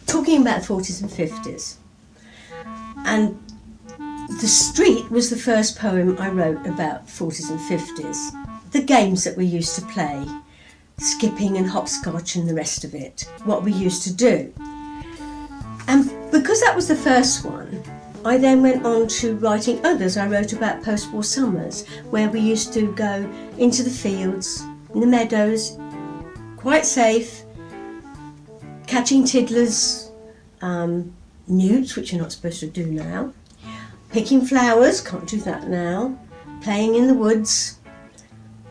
talking about the 40s and 50s. And The Street was the first poem I wrote about 40s and 50s. The games that we used to play, skipping and hopscotch and the rest of it, what we used to do. And because that was the first one, I then went on to writing others. I wrote about post-war summers, where we used to go into the fields, in the meadows, quite safe, catching tiddlers, newts, which you're not supposed to do now, picking flowers, can't do that now, playing in the woods,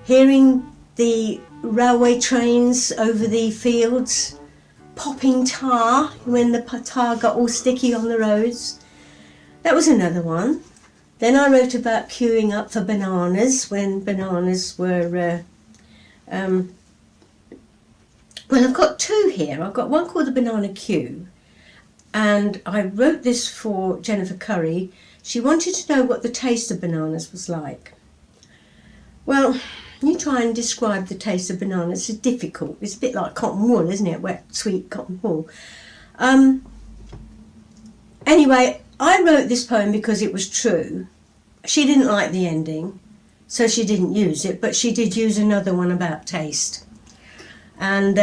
hearing the railway trains over the fields, popping tar when the tar got all sticky on the roads. That was another one. Then I wrote about queuing up for bananas when bananas were... well, I've got two here. I've got one called The Banana Queue, and I wrote this for Jennifer Curry. She wanted to know what the taste of bananas was like. Well, you try and describe the taste of bananas. It's difficult. It's a bit like cotton wool, isn't it? Wet, sweet cotton wool. Anyway, I wrote this poem because it was true. She didn't like the ending, so she didn't use it, but she did use another one about taste. And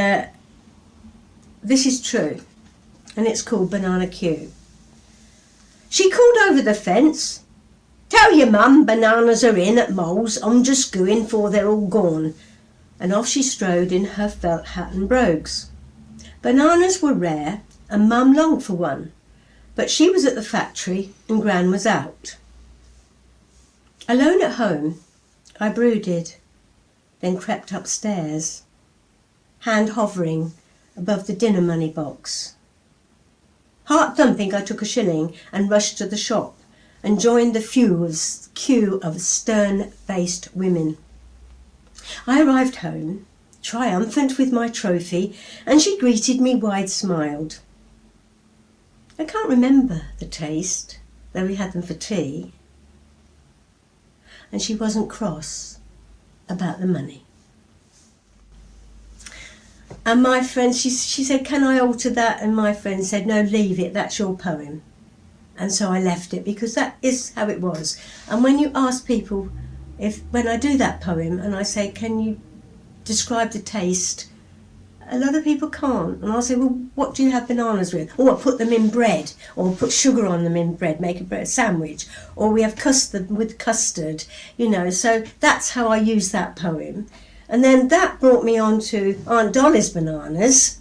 this is true, and it's called Banana Queue. She called over the fence, "Tell your mum bananas are in at Mole's, I'm just going for they're all gone." And off she strode in her felt hat and brogues. Bananas were rare, and Mum longed for one, but she was at the factory and Gran was out. Alone at home, I brooded, then crept upstairs, hand hovering above the dinner money box. Heart thumping, I took a shilling and rushed to the shop and joined the queue of stern-faced women. I arrived home, triumphant with my trophy, and she greeted me wide-smiled. I can't remember the taste, though we had them for tea. And she wasn't cross about the money. And my friend, she said, "Can I alter that?" And my friend said, "No, leave it, that's your poem." And so I left it, because that is how it was. And when you ask people, when I do that poem and I say, "Can you describe the taste?" a lot of people can't. And I'll say, "Well, what do you have bananas with?" Or I put them in bread, or put sugar on them in bread, make a bread sandwich. Or we have custard with custard, you know. So that's how I use that poem. And then that brought me on to Aunt Dolly's bananas.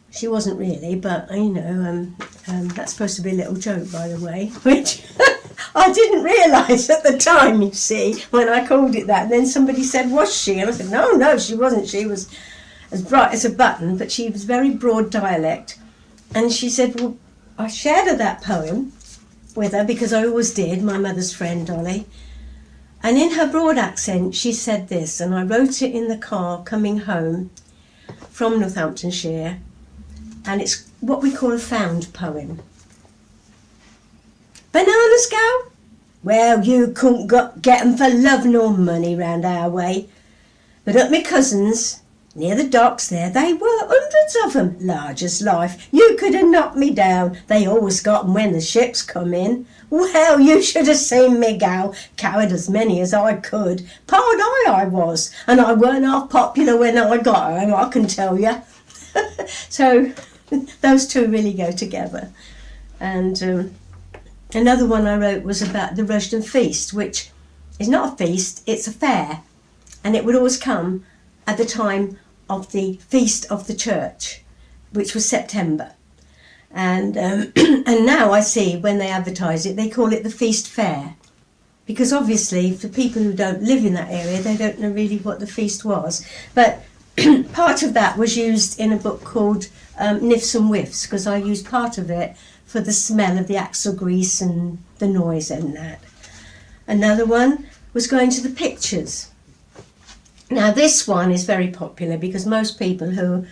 She wasn't really, but, you know, that's supposed to be a little joke, by the way, which I didn't realise at the time, you see, when I called it that. And then somebody said, "Was she?" And I said, no, she wasn't. She was as bright as a button, but she was very broad dialect. And she said, well, I shared that poem with her, because I always did, my mother's friend, Dolly. And in her broad accent, she said this, and I wrote it in the car coming home from Northamptonshire, and it's what we call a found poem. "Bananas, gal? Well, you couldn't get 'em for love nor money round our way. But at me cousin's, near the docks there, they were hundreds of 'em, large as life. You could have knocked me down. They always got 'em when the ships come in. Well, you should have seen me, gal. Carried as many as I could. Pard I was, and I weren't half popular when I got home, I can tell you." So those two really go together. And another one I wrote was about the Rushden Feast, which is not a feast, it's a fair. And it would always come at the time of the Feast of the Church, which was September. And and now I see when they advertise it, they call it the Feast Fair. Because obviously, for people who don't live in that area, they don't know really what the feast was. But part of that was used in a book called Nifs and Whiffs, because I used part of it for the smell of the axle grease and the noise and that. Another one was going to the pictures. Now this one is very popular because most people who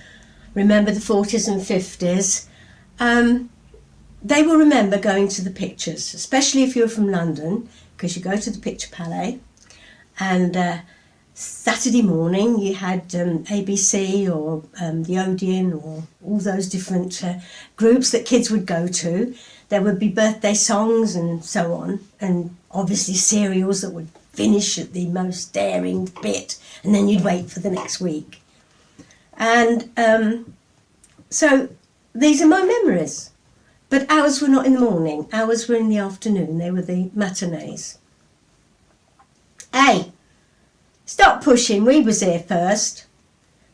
remember the 40s and 50s, they will remember going to the pictures, especially if you're from London, because you go to the Picture Palais, and Saturday morning you had ABC or the Odeon or all those different groups that kids would go to. There would be birthday songs and so on, and obviously serials that would finish at the most daring bit, and then you'd wait for the next week. And so these are my memories. But ours were not in the morning, ours were in the afternoon. They were the matinees. Hey, stop pushing, we was here first.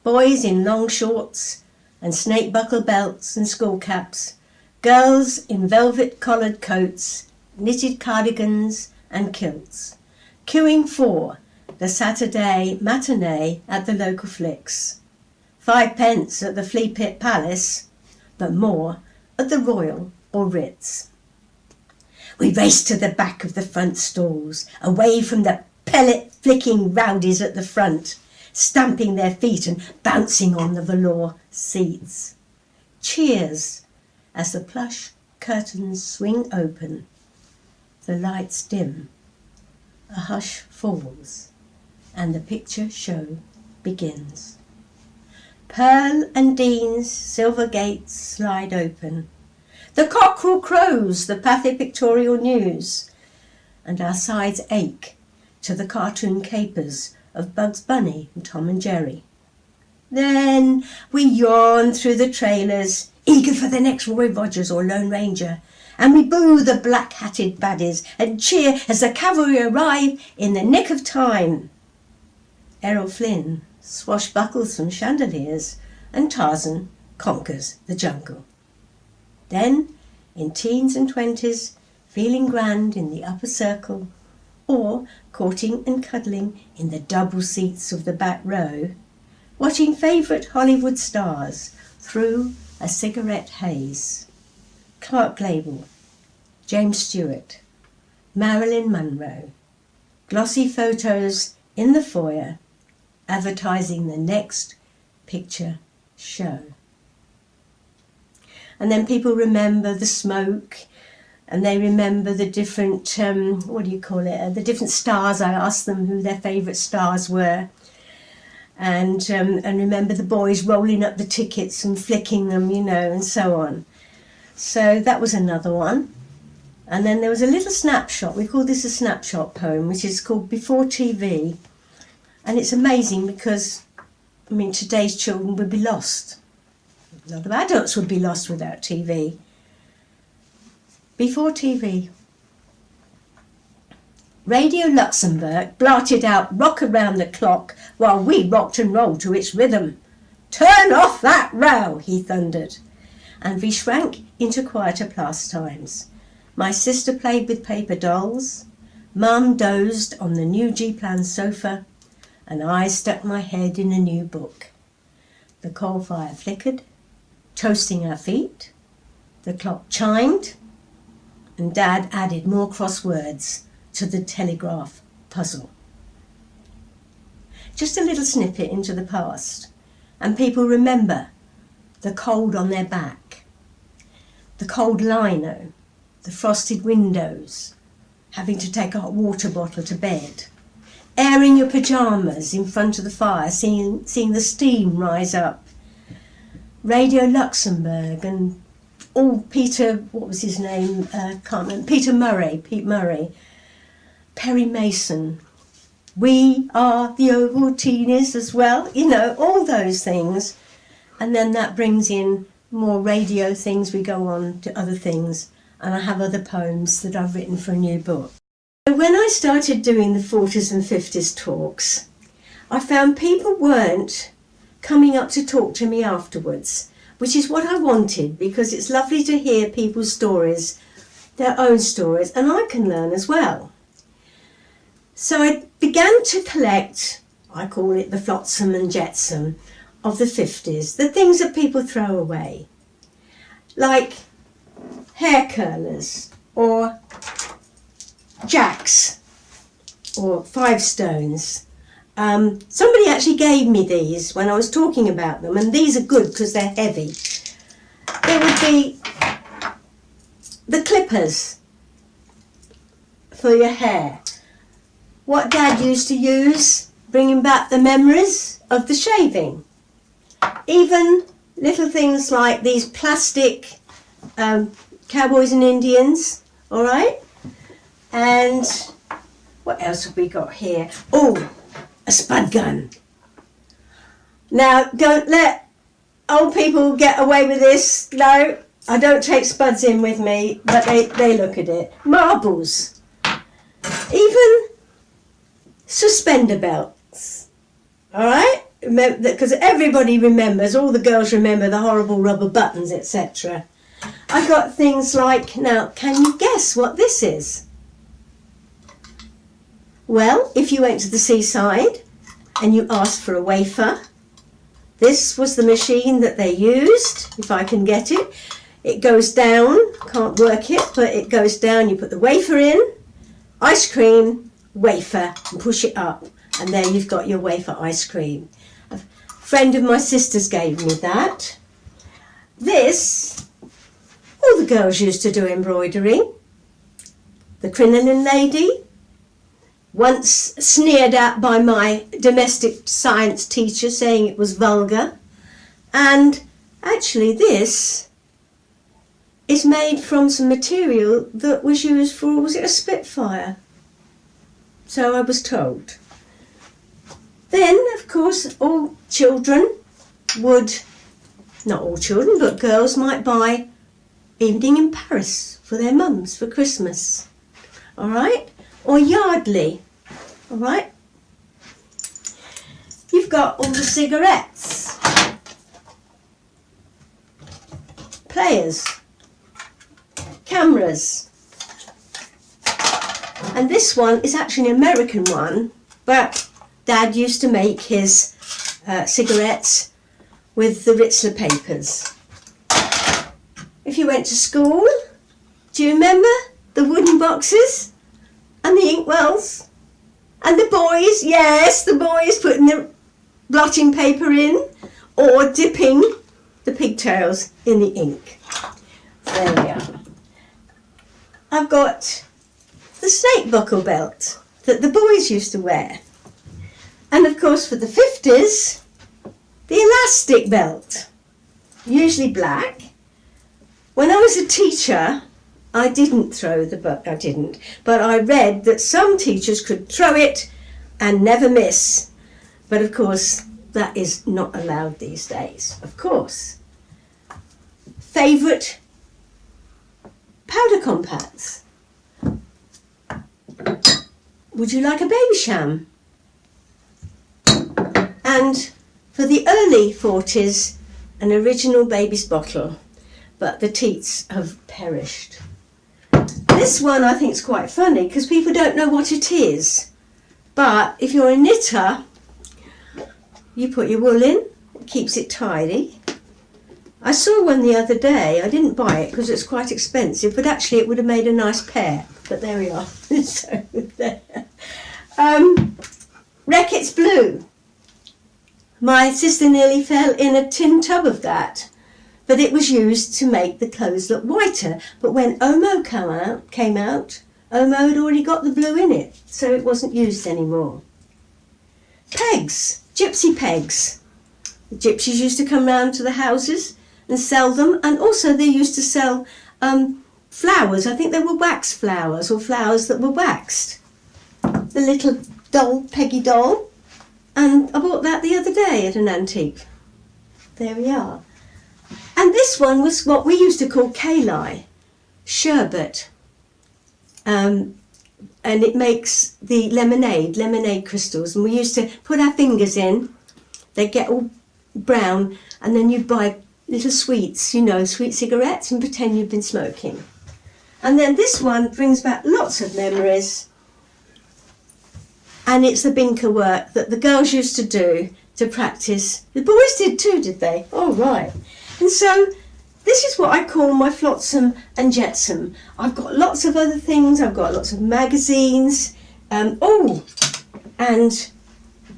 Boys in long shorts and snake buckle belts and school caps. Girls in velvet collared coats, knitted cardigans and kilts. Queuing for the Saturday matinee at the local flicks. 5 pence at the Flea Pit Palace, but more at the Royal or Ritz. We raced to the back of the front stalls, away from the pellet-flicking rowdies at the front, stamping their feet and bouncing on the velour seats. Cheers as the plush curtains swing open, the lights dim, a hush falls, and the picture show begins. Pearl and Dean's silver gates slide open. The cockerel crows the pathy pictorial news, and our sides ache to the cartoon capers of Bugs Bunny and Tom and Jerry. Then we yawn through the trailers, eager for the next Roy Rogers or Lone Ranger, and we boo the black-hatted baddies and cheer as the cavalry arrive in the nick of time. Errol Flynn swashbuckles from chandeliers, and Tarzan conquers the jungle. Then, in teens and 20s, feeling grand in the upper circle, or courting and cuddling in the double seats of the back row, watching favourite Hollywood stars through a cigarette haze. Clark Gable, James Stewart, Marilyn Monroe, glossy photos in the foyer, advertising the next picture show. And then people remember the smoke, and they remember the different, the different stars. I asked them who their favourite stars were. And remember the boys rolling up the tickets and flicking them, and so on. So that was another one. And then there was a little snapshot. We call this a snapshot poem, which is called Before TV. And it's amazing because, today's children would be lost. A lot of adults would be lost without TV. Before TV. Radio Luxembourg blarted out Rock Around the Clock while we rocked and rolled to its rhythm. Turn off that row, he thundered. And we shrank into quieter pastimes. My sister played with paper dolls. Mum dozed on the new G-Plan sofa, and I stuck my head in a new book. The coal fire flickered, toasting our feet. The clock chimed, and Dad added more crosswords to the telegraph puzzle. Just a little snippet into the past, and people remember the cold on their back, the cold lino, the frosted windows, having to take a hot water bottle to bed, airing your pyjamas in front of the fire, seeing the steam rise up. Radio Luxembourg and all Peter, what was his name? Can't remember. Pete Murray, Perry Mason. We are the Ovaltinis as well, all those things. And then that brings in more radio things. We go on to other things. And I have other poems that I've written for a new book. When I started doing the 40s and 50s talks, I found people weren't coming up to talk to me afterwards, which is what I wanted, because it's lovely to hear people's stories, their own stories, and I can learn as well. So I began to collect, I call it the flotsam and jetsam of the 50s, the things that people throw away, like hair curlers, or jacks, or 5 stones. Somebody actually gave me these when I was talking about them, and these are good because they're heavy. There would be the clippers for your hair. What Dad used to use bringing back the memories of the shaving. Even little things like these plastic cowboys and Indians, all right? And what else have we got here? Oh, a spud gun. Now, don't let old people get away with this. No, I don't take spuds in with me, but they look at it. Marbles. Even suspender belts. All right? Because everybody remembers, all the girls remember the horrible rubber buttons, etc. I got things like, now, can you guess what this is? Well, if you went to the seaside and you asked for a wafer, this was the machine that they used, if I can get it. It goes down, can't work it, but it goes down, you put the wafer in, ice cream, wafer, and push it up, and there you've got your wafer ice cream. A friend of my sister's gave me that. This, all the girls used to do embroidery. The crinoline lady, once sneered at by my domestic science teacher saying it was vulgar. And actually this is made from some material that was used for, was it a Spitfire? So I was told. Then, of course, all children would, not all children, but girls might buy Evening in Paris for their mums for Christmas. All right? Or Yardley. All right? You've got all the cigarettes. Players. Cameras. And this one is actually an American one, but Dad used to make his cigarettes with the Ritzler papers. If you went to school, do you remember the wooden boxes and the inkwells? And the boys, yes, the boys putting the blotting paper in or dipping the pigtails in the ink. There we are. I've got the snake buckle belt that the boys used to wear. And of course for the 50s, the elastic belt, usually black. When I was a teacher, I didn't throw the book, but I read that some teachers could throw it and never miss. But of course, that is not allowed these days, of course. Favourite powder compacts. Would you like a baby sham? And for the early 40s, an original baby's bottle, but the teats have perished. This one I think is quite funny because people don't know what it is. But if you're a knitter, you put your wool in, it keeps it tidy. I saw one the other day. I didn't buy it because it's quite expensive, but actually it would have made a nice pair. But there we are. So there. Reckitt's Blue. My sister nearly fell in a tin tub of that. But it was used to make the clothes look whiter. But when Omo came out, Omo had already got the blue in it, so it wasn't used anymore. Pegs, gypsy pegs. The gypsies used to come round to the houses and sell them, and also they used to sell flowers. I think they were wax flowers or flowers that were waxed. The little doll, Peggy doll, and I bought that the other day at an antique. There we are. And this one was what we used to call Kali, sherbet. And it makes the lemonade crystals. And we used to put our fingers in, they'd get all brown, and then you'd buy little sweets, you know, sweet cigarettes, and pretend you'd been smoking. And then this one brings back lots of memories. And it's the binker work that the girls used to do to practice. The boys did too, did they? Oh, right. And so this is what I call my flotsam and jetsam. I've got lots of other things. I've got lots of magazines. And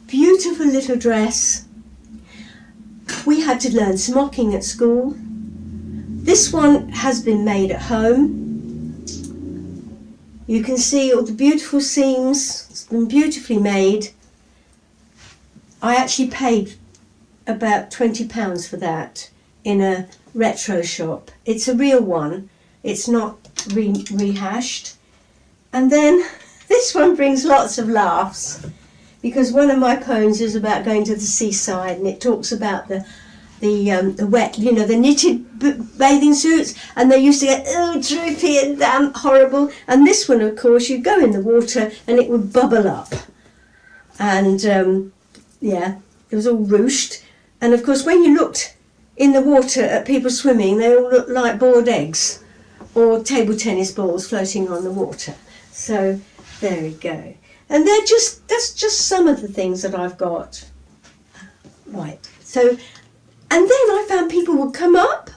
beautiful little dress. We had to learn smocking at school. This one has been made at home. You can see all the beautiful seams. It's been beautifully made. I actually paid about £20 for that in a retro shop. It's a real one. It's not rehashed. And then this one brings lots of laughs, because one of my poems is about going to the seaside, and it talks about the wet, the knitted bathing suits, and they used to get droopy and damp, horrible. And this one, of course, you'd go in the water and it would bubble up, and it was all ruched. And of course, when you looked in the water at people swimming, they all looked like boiled eggs or table tennis balls floating on the water. So there we go. And that's just some of the things that I've got. Right. So, and then I found people would come up.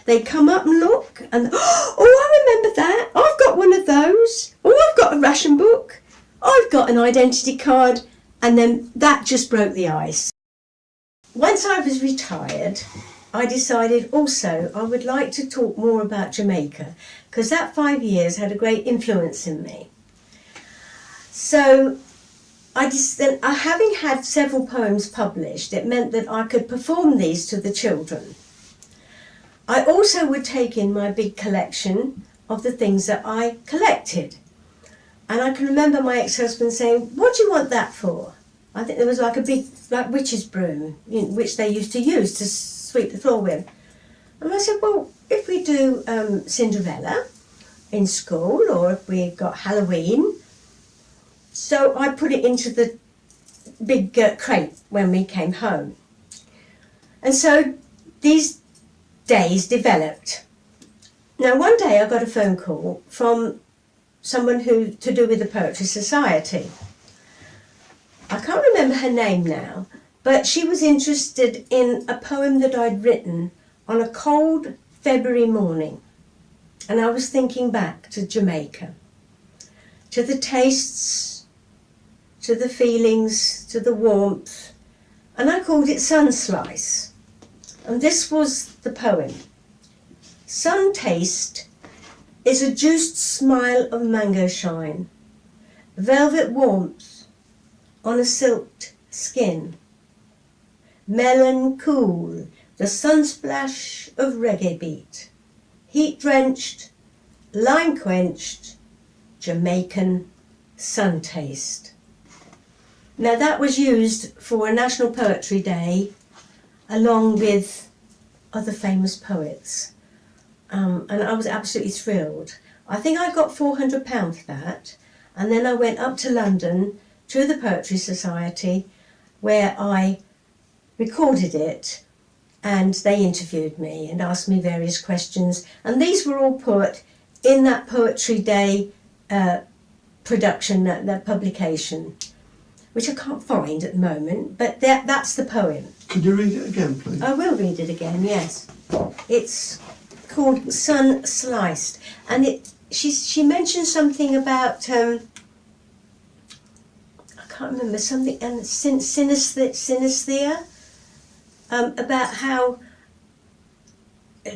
They'd come up and look, and oh, I remember that. I've got one of those. Oh, I've got a ration book. I've got an identity card. And then that just broke the ice. Once I was retired, I decided also I would like to talk more about Jamaica, because that 5 years had a great influence in me. So having had several poems published, it meant that I could perform these to the children. I also would take in my big collection of the things that I collected. And I can remember my ex-husband saying, "What do you want that for?" I think there was like a big witch's broom, which they used to use to sweep the floor with. And I said, well, if we do Cinderella in school, or if we got Halloween. So I put it into the big crate when we came home. And so these days developed. Now one day I got a phone call from someone to do with the Poetry Society. I can't remember her name now, but she was interested in a poem that I'd written on a cold February morning. And I was thinking back to Jamaica, to the tastes, to the feelings, to the warmth, and I called it Sunslice. And this was the poem. Sun taste is a juiced smile of mango shine, velvet warmth on a silked skin, melon cool, the sunsplash of reggae beat, heat drenched, lime quenched, Jamaican sun taste. Now that was used for a National Poetry Day along with other famous poets. And I was absolutely thrilled. I think I got £400 for that. And then I went up to London to the Poetry Society, where I recorded it, and they interviewed me and asked me various questions. And these were all put in that Poetry Day production, that publication, which I can't find at the moment, but that's the poem. Could you read it again, please? I will read it again, yes. It's called Sun Sliced, and she mentioned something about I can't remember, something, and synesthesia, about how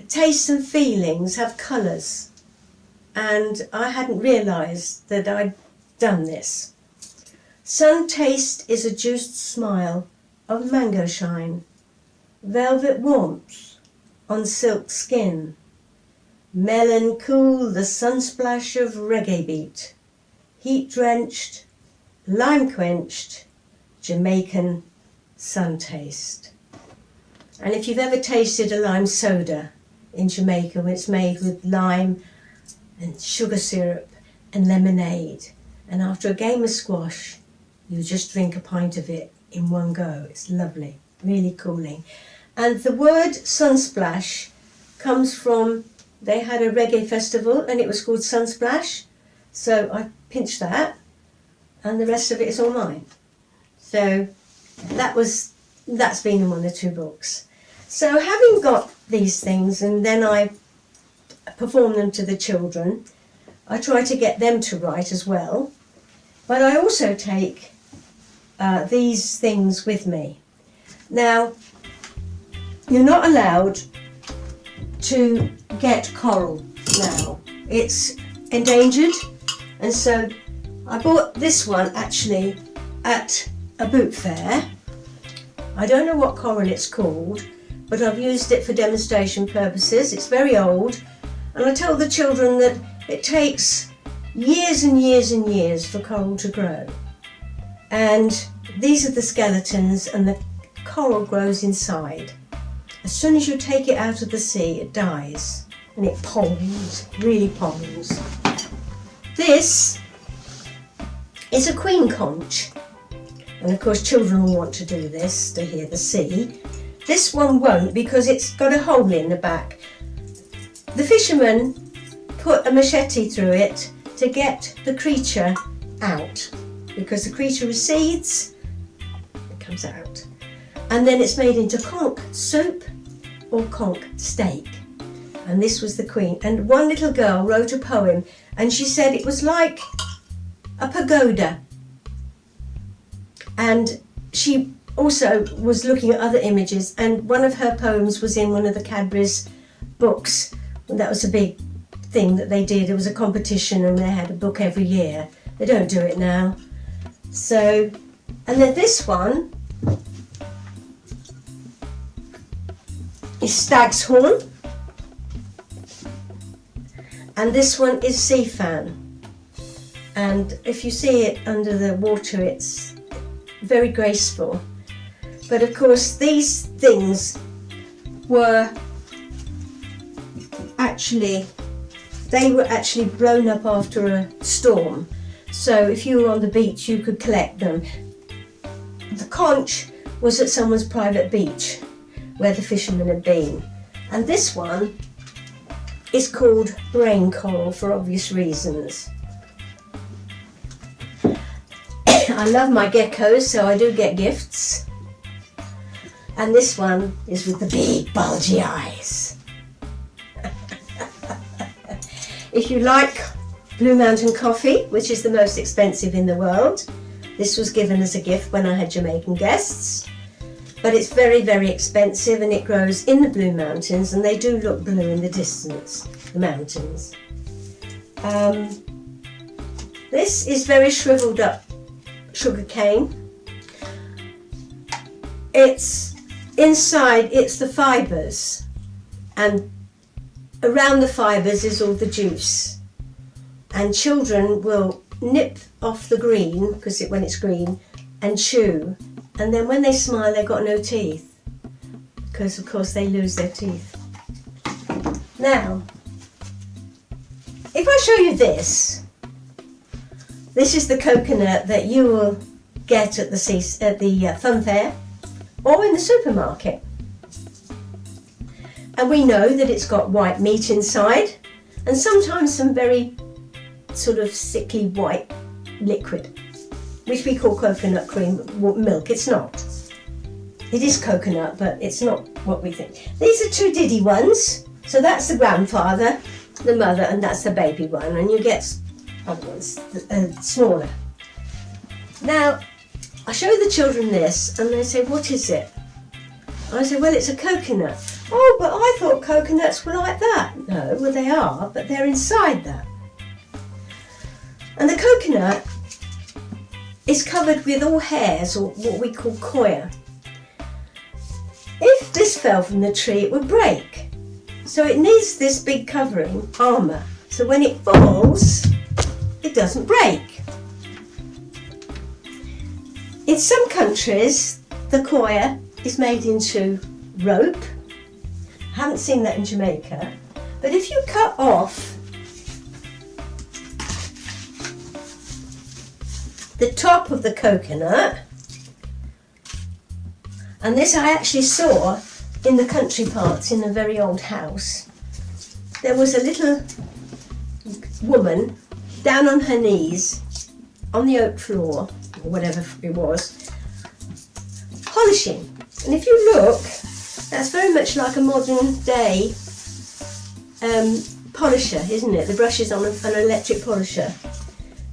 tastes and feelings have colours, and I hadn't realised that I'd done this. Sun taste is a juiced smile of mango shine, velvet warmth on silk skin, melon cool, the sunsplash of reggae beat, heat drenched, lime quenched, Jamaican sun taste. And if you've ever tasted a lime soda in Jamaica, when it's made with lime and sugar syrup and lemonade, and after a game of squash, you just drink a pint of it in one go. It's lovely, really cooling. And the word Sunsplash comes from, they had a reggae festival and it was called Sunsplash. So I pinched that, and the rest of it is all mine. So that's been in one or two books. So having got these things, and then I perform them to the children, I try to get them to write as well. But I also take these things with me. Now, you're not allowed to get coral now. It's endangered, and so I bought this one actually at a boot fair, I don't know what coral it's called, but I've used it for demonstration purposes. It's very old, and I tell the children that it takes years and years and years for coral to grow. And these are the skeletons, and the coral grows inside. As soon as you take it out of the sea, it dies, and it ponds, really ponds. This is a queen conch, and of course children will want to do this to hear the sea. This one won't, because it's got a hole in the back. The fishermen put a machete through it to get the creature out, because the creature recedes, it comes out, and then it's made into conch soup or conch steak. And this was the queen. And one little girl wrote a poem, and she said it was like a pagoda. And she also was looking at other images, and one of her poems was in one of the Cadbury's books. And that was a big thing that they did. It was a competition, and they had a book every year. They don't do it now. So, and then this one is stag's horn, and this one is sea fan. And if you see it under the water, it's very graceful. But of course these things were actually blown up after a storm. So if you were on the beach, you could collect them. The conch was at someone's private beach where the fishermen had been. And this one is called rain coral for obvious reasons. I love my geckos, so I do get gifts. And this one is with the big bulgy eyes. If you like Blue Mountain coffee, which is the most expensive in the world, this was given as a gift when I had Jamaican guests. But it's very, very expensive, and it grows in the Blue Mountains, and they do look blue in the distance, the mountains. This is very shriveled up sugar cane. It's inside, it's the fibres, and around the fibres is all the juice. And children will nip off the green, because when it's green, and chew. And then when they smile, they've got no teeth, because of course they lose their teeth. Now, if I show you this is the coconut that you will get at the fun fair or in the supermarket. And we know that it's got white meat inside, and sometimes some very sort of sickly white liquid, which we call coconut cream milk. It's not. It is coconut, but it's not what we think. These are two diddy ones. So that's the grandfather, the mother, and that's the baby one. And you get other ones, smaller. Now, I show the children this, and they say, what is it? I say, well, it's a coconut. Oh, but I thought coconuts were like that. No, well, they are, but they're inside that. And the coconut is covered with all hairs, or what we call coir. If this fell from the tree, it would break. So it needs this big covering, armour, so when it falls, it doesn't break. In some countries, the coir is made into rope. I haven't seen that in Jamaica. But if you cut off the top of the coconut, and this I actually saw in the country parts in a very old house, there was a little woman down on her knees on the oak floor, or whatever it was, polishing. And if you look, that's very much like a modern day polisher, isn't it? The brush is on an electric polisher.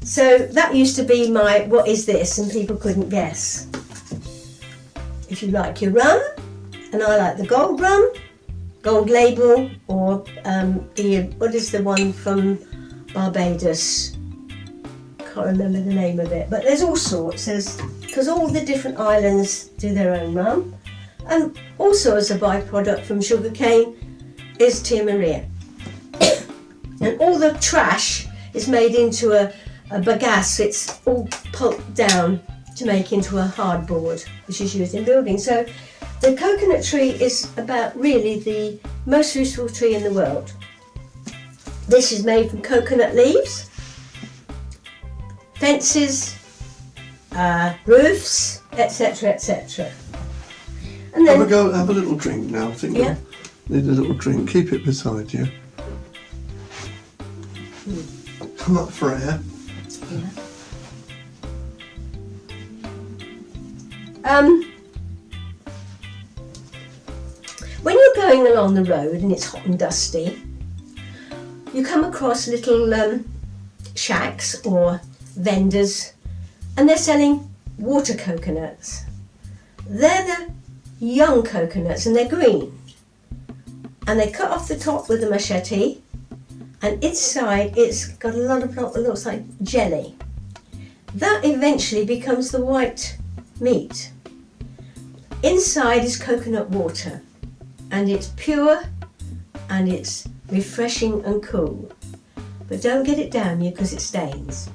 So that used to be my what is this, and people couldn't guess. If you like your rum, and I like the gold rum, gold label, or what is the one from Barbados? Can't remember the name of it, but there's all sorts. There's because all the different islands do their own rum. And also as a byproduct from sugarcane is Tia Maria. And all the trash is made into a bagasse. It's all pulped down to make into a hardboard, which is used in building. So the coconut tree is about really the most useful tree in the world. This is made from coconut leaves, fences, roofs, etc., etc. And then have a little drink now. I think yeah. you need a little drink. Keep it beside you. Come up for air. Yeah. When you're going along the road and it's hot and dusty, you come across little shacks or vendors, and they're selling water coconuts. They're the young coconuts and they're green. And they cut off the top with a machete, and inside it's got a lot of what looks like jelly. That eventually becomes the white meat. Inside is coconut water, and it's pure and it's refreshing and cool. But don't get it down you because it stains.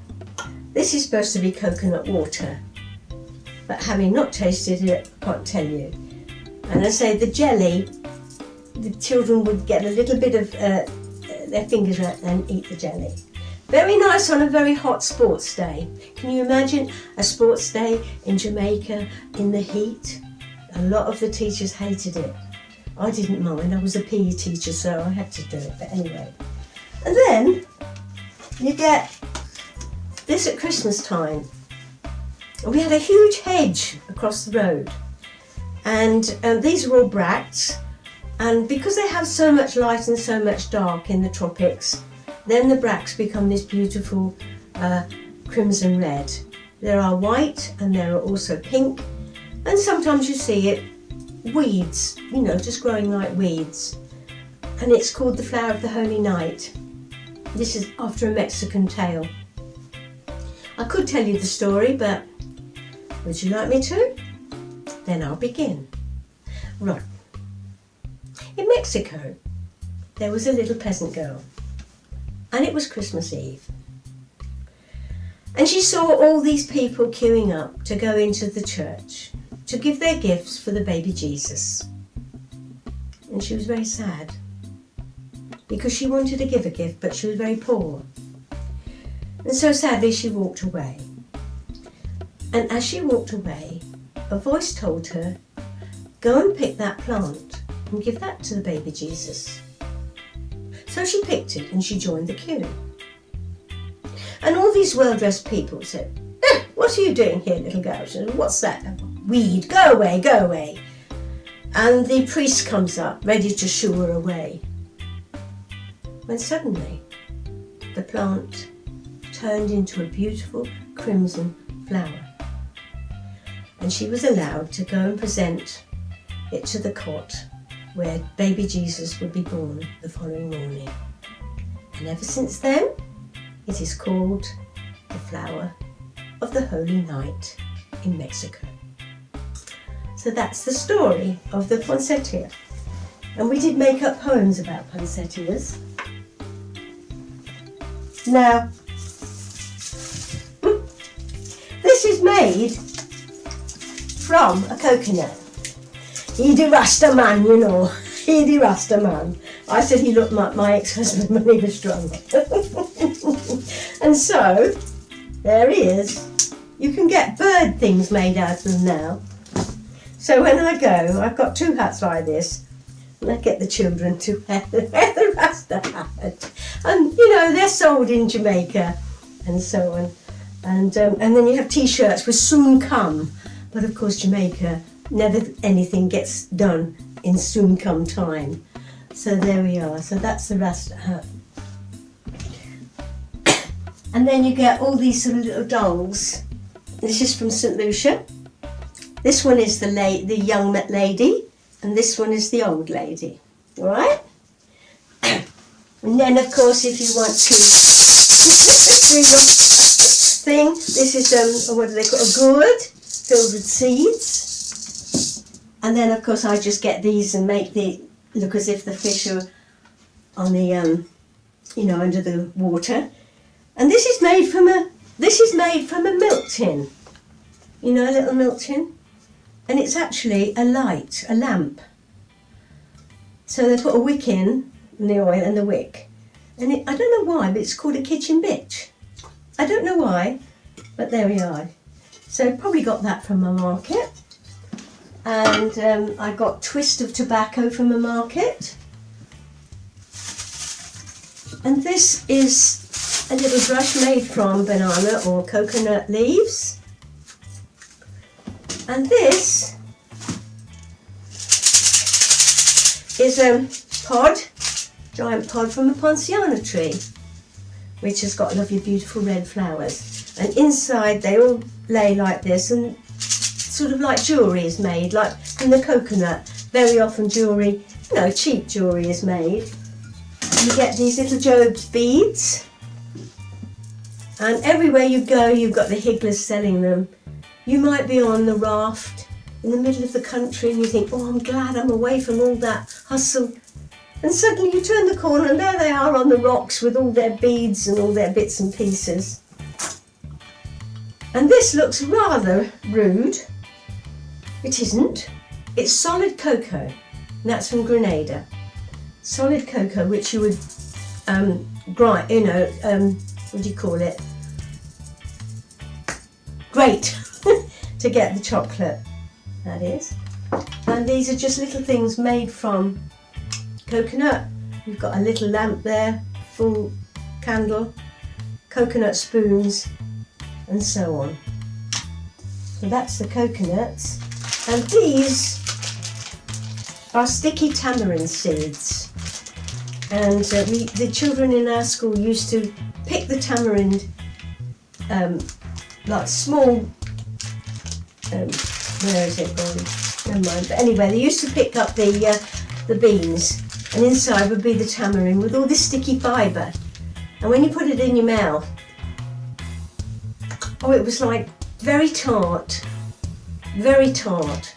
This is supposed to be coconut water, but having not tasted it, I can't tell you. And I say the jelly, the children would get a little bit of their fingers out and eat the jelly. Very nice on a very hot sports day. Can you imagine a sports day in Jamaica in the heat? A lot of the teachers hated it. I didn't mind, I was a PE teacher, so I had to do it, but anyway. And then you get this at Christmas time. We had a huge hedge across the road, and these are all bracts, and because they have so much light and so much dark in the tropics, then the bracts become this beautiful crimson red. There are white and there are also pink, and sometimes you see it weeds, you know, just growing like weeds, and it's called the flower of the holy night. This is after a Mexican tale. I could tell you the story, but would you like me to? Then I'll begin. Right. In Mexico, there was a little peasant girl, and it was Christmas Eve. And she saw all these people queuing up to go into the church to give their gifts for the baby Jesus. And she was very sad because she wanted to give a gift, but she was very poor. And so sadly she walked away. And as she walked away, a voice told her, go and pick that plant and give that to the baby Jesus. So she picked it and she joined the queue. And all these well-dressed people said, what are you doing here, little girl? She said, what's that? Weed, go away, go away. And the priest comes up, ready to shoo her away. When suddenly, the plant turned into a beautiful crimson flower. And she was allowed to go and present it to the cot where baby Jesus would be born the following morning. And ever since then, it is called the flower of the holy night in Mexico. So that's the story of the poinsettia. And we did make up poems about poinsettias. Now, this is made from a coconut. He the Rasta man, you know. He the Rasta man. I said he looked like my ex-husband when he was drunk. And so, there he is. You can get bird things made out of them now. So when I go, I've got 2 hats like this, and I get the children to wear the Rasta hat. And, you know, they're sold in Jamaica and so on. And then you have T-shirts with soon come. But of course, Jamaica, never anything gets done in soon come time. So there we are. So that's the Rasta hat. And then you get all these sort of little dolls. This is from St. Lucia. This one is the young lady, and this one is the old lady. All right? And then, of course, if you want to do your thing, this is what do they call a gourd? filled with seeds. And then of course I just get these and make the look as if the fish are on the under the water. And this is made from a milk tin. You know, a little milk tin? And it's actually a lamp. So they put a wick in the oil and the wick. And I don't know why, but it's called a kitchen bitch. I don't know why, but there we are. So probably got that from my market. And I got twist of tobacco from the market. And this is a little brush made from banana or coconut leaves. And this is a giant pod from a ponciana tree, which has got lovely, beautiful red flowers. And inside they all lay like this, and sort of like jewellery is made, like from the coconut. Very often jewellery, cheap jewellery is made. You get these little Job's beads, and everywhere you go you've got the higglers selling them. You might be on the raft in the middle of the country and you think, oh, I'm glad I'm away from all that hustle. And suddenly you turn the corner and there they are on the rocks with all their beads and all their bits and pieces. And this looks rather rude. It isn't. It's solid cocoa, and that's from Grenada. Solid cocoa, which you would grind, what do you call it? Grate to get the chocolate, that is. And these are just little things made from coconut. You've got a little lamp there, full candle, coconut spoons, and so on. So that's the coconuts. And these are sticky tamarind seeds. And the children in our school used to pick the tamarind, like small, where is it gone? Never mind. But anyway, they used to pick up the beans, and inside would be the tamarind with all this sticky fibre. And when you put it in your mouth, oh, it was like very tart, very tart.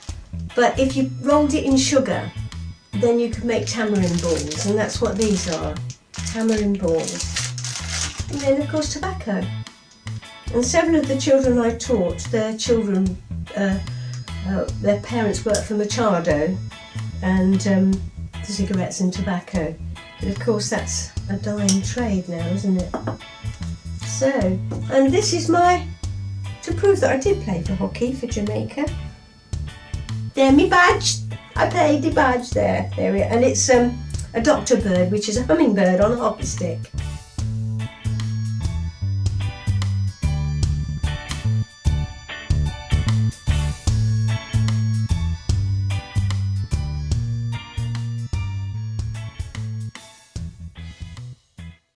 But if you rolled it in sugar, then you could make tamarind balls, and that's what these are, tamarind balls. And then of course tobacco. And several of the children I taught, their parents worked for Machado and the cigarettes and tobacco. But of course that's a dying trade now, isn't it? So, and this is to prove that I did play for hockey for Jamaica. There, me badge. I played the badge there. There we are. And it's a doctor bird, which is a hummingbird on a hockey stick.